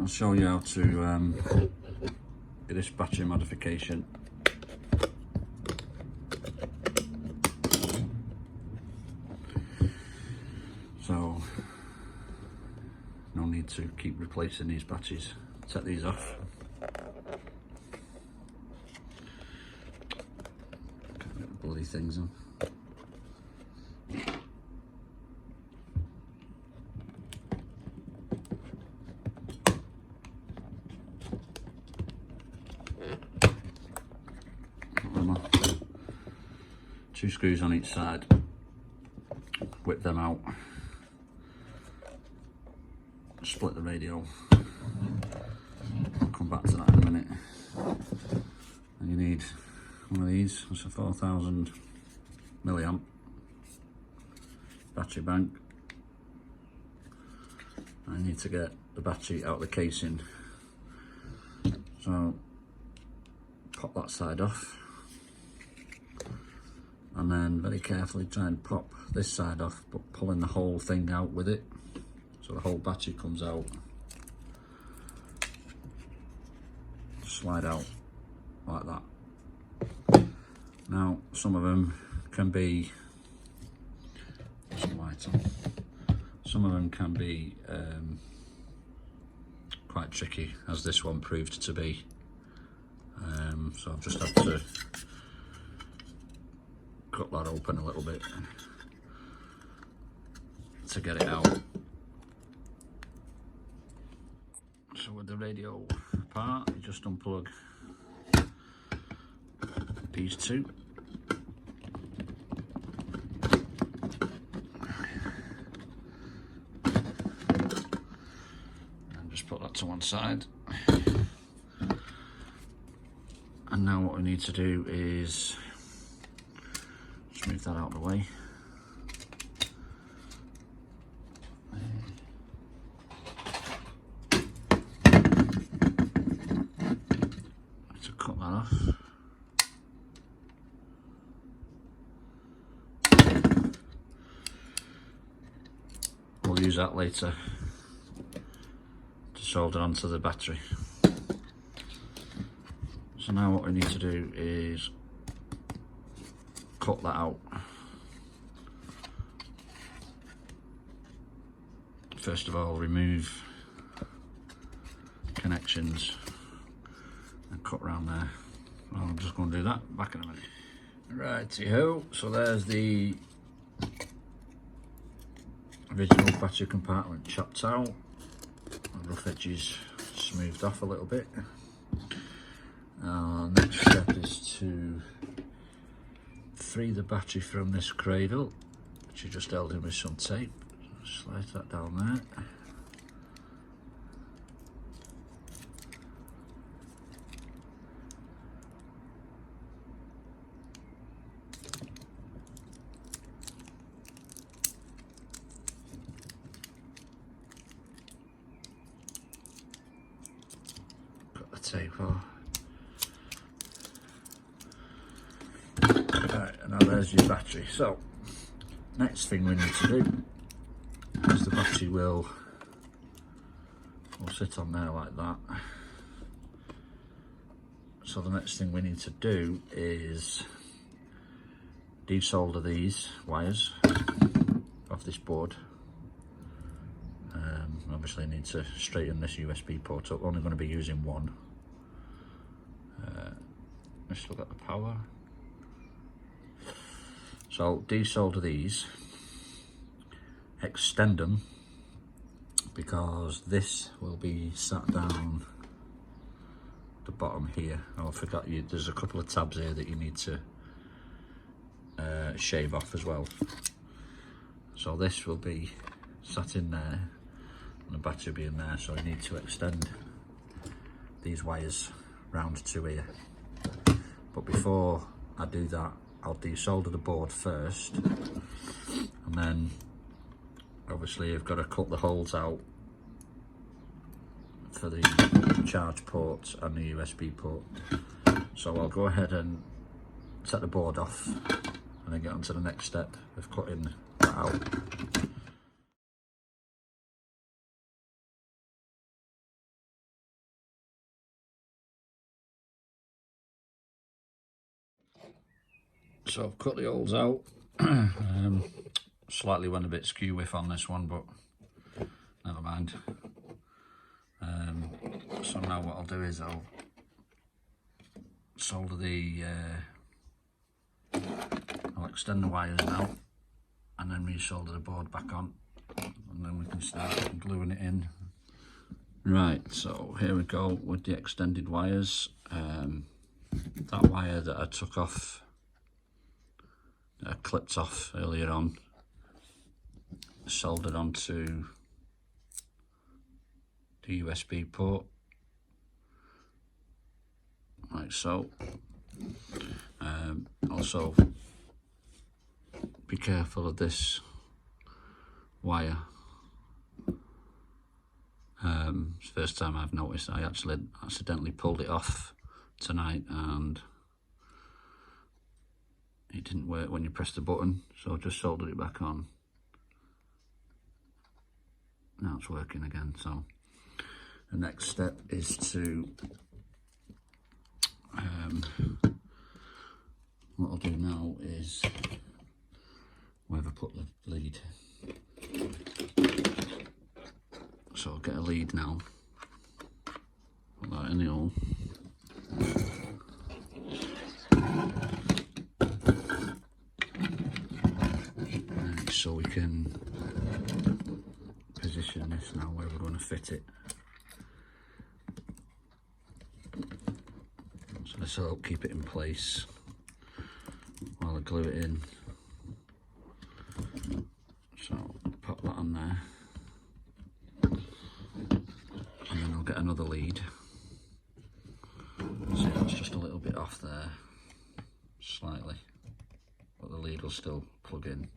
I'll show you how to do this battery modification. So no need to keep replacing these batteries. Set these off. Can't get the bloody things on. Two screws on each side, whip them out, split the radio. I'll come back to that in a minute. And you need one of these. It's a 4000 milliamp battery bank. I need to get the battery out of the casing, so pop that side off, and then very carefully try and pop this side off, but pulling the whole thing out with it, so the whole battery comes out. Slide out like that. Now some of them can be some light on. Some of them can be quite tricky, as this one proved to be. So I've just had to cut that open a little bit to get it out. So with the radio part, you just unplug these two. And just put that to one side. And now what we need to do is just move that out of the way. To cut that off. We'll use that later to solder onto the battery. So now what we need to do is cut that out. First of all, remove connections and cut around there. Well, I'm just going to do that back in a minute. Righty-ho, so there's the original battery compartment chopped out, the rough edges smoothed off a little bit. Next step is to free the battery from this cradle, which you just held in with some tape. Slide that down there. Cut the tape off. Now there's your battery. So next thing we need to do is the battery will sit on there like that. So the next thing we need to do is desolder these wires off this board. Obviously I need to straighten this USB port up. Only going to be using one. Let's look at the power. So desolder these, extend them, because this will be sat down the bottom here. Oh, I forgot, there's a couple of tabs here that you need to shave off as well. So this will be sat in there and the battery will be in there, so you need to extend these wires round to here. But before I do that, I'll desolder the board first, and then obviously you've got to cut the holes out for the charge port and the USB port. So I'll go ahead and set the board off and then get on to the next step of cutting that out. So I've cut the holes out. Slightly went a bit skew whiff on this one, but never mind. So now what I'll do is I'll solder the, I'll extend the wires now and then resolder the board back on, and then we can start gluing it in. Right, so here we go with the extended wires. That wire that I took off, that I clipped off earlier on, soldered onto the USB port, like so. Also, be careful of this wire. It's the first time I've noticed. I actually accidentally pulled it off tonight and it didn't work when you press the button, so I just soldered it back on. Now it's working again. So the next step is to what I'll do now is, where have I put the lead? So I'll get a lead now, put that in the hole. Right, so we can position this now where we're going to fit it. So this will help keep it in place while I glue it in. So pop that on there, and then I'll get another lead. See, that's just a little bit off there, slightly, but the lead will still plug in.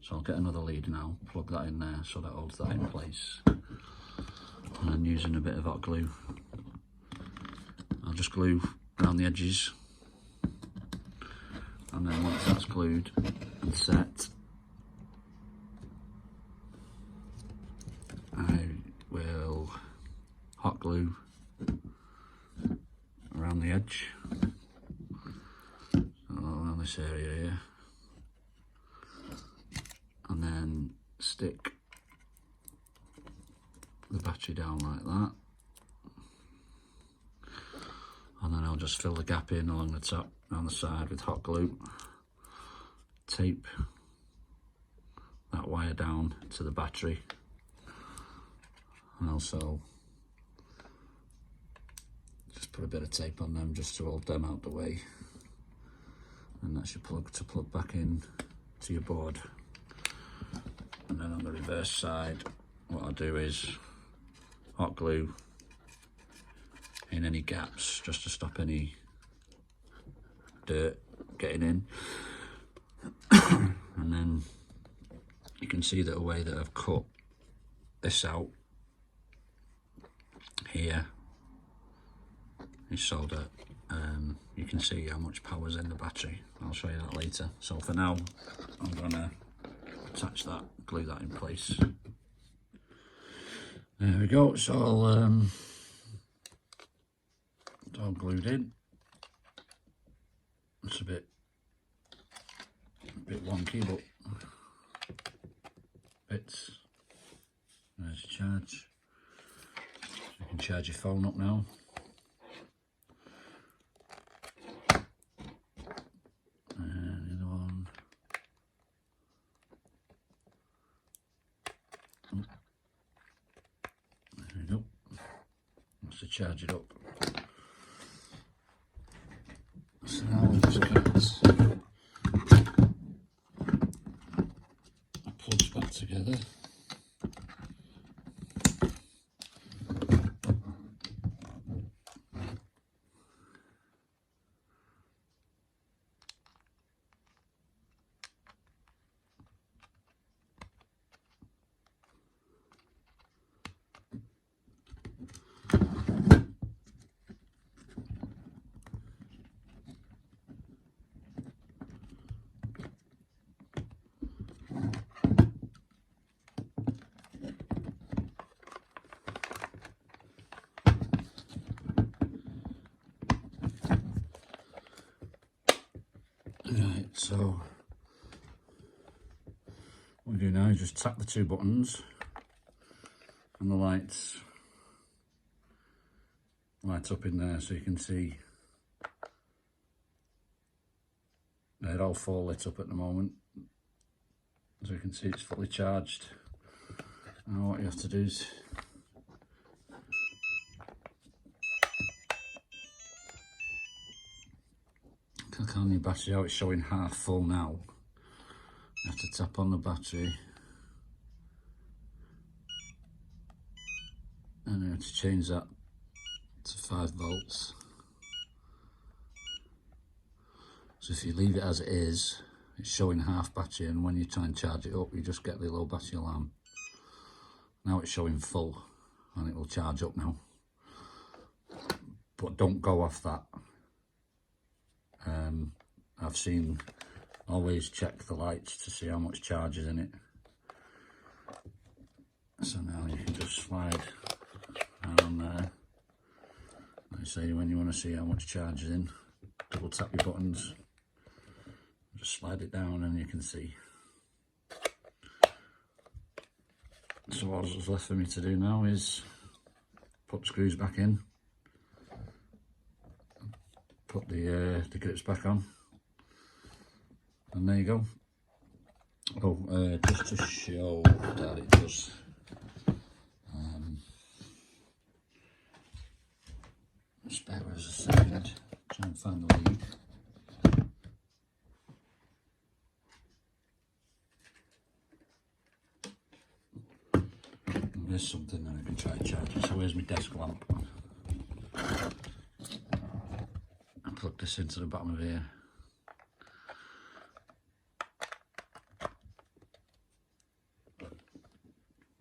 So I'll get another lead now, plug that in there so that holds that in place. And then using a bit of hot glue, I'll just glue around the edges. And then once that's glued and set, I will hot glue around the edge, so around this area here, and then stick the battery down like that, and then I'll just fill the gap in along the top, around the side with hot glue, tape that wire down to the battery, and also just put a bit of tape on them just to hold them out the way, and that's your plug to plug back in to your board. And then on the reverse side, what I'll do is hot glue in any gaps just to stop any dirt getting in. And then you can see that the way that I've cut this out here is so that you can see how much power's in the battery. I'll show you that later. So for now, I'm gonna attach that, glue that in place. There we go. It's all glued in. It's a bit wonky, but bits. There's a charge. So you can charge your phone up now. And the other one. Oh. There we go. That's to charge it up. So now we'll just get the plugs back together. So what we do now is just tap the two buttons and the lights light up in there, so you can see they're all four lit up at the moment, so you can see it's fully charged. Now what you have to do is click on your battery. How it's showing half full now, you have to tap on the battery and you have to change that to 5 volts. So if you leave it as it is, it's showing half battery, and when you try and charge it up, you just get the low battery alarm. Now it's showing full and it will charge up now, but don't go off that. I've seen, always check the lights to see how much charge is in it. So now you can just slide down there. Like I say, when you want to see how much charge is in, double tap your buttons, just slide it down and you can see. So what's left for me to do now is put the screws back in, put the grips back on, and there you go. Oh, just to show that it does, just bear with us a second, try and find the lead. There's something that I can try and charge it. So where's my desk lamp? I plug this into the bottom of here.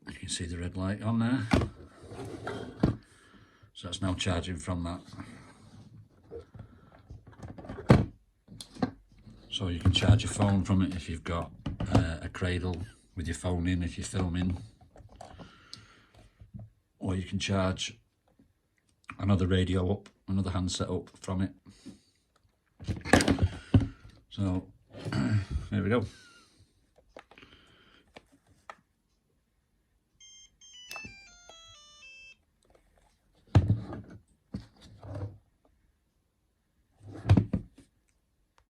You can see the red light on there. So that's now charging from that. So you can charge your phone from it if you've got a cradle with your phone in, if you're filming. Or you can charge another radio up, another handset up from it. So there we go.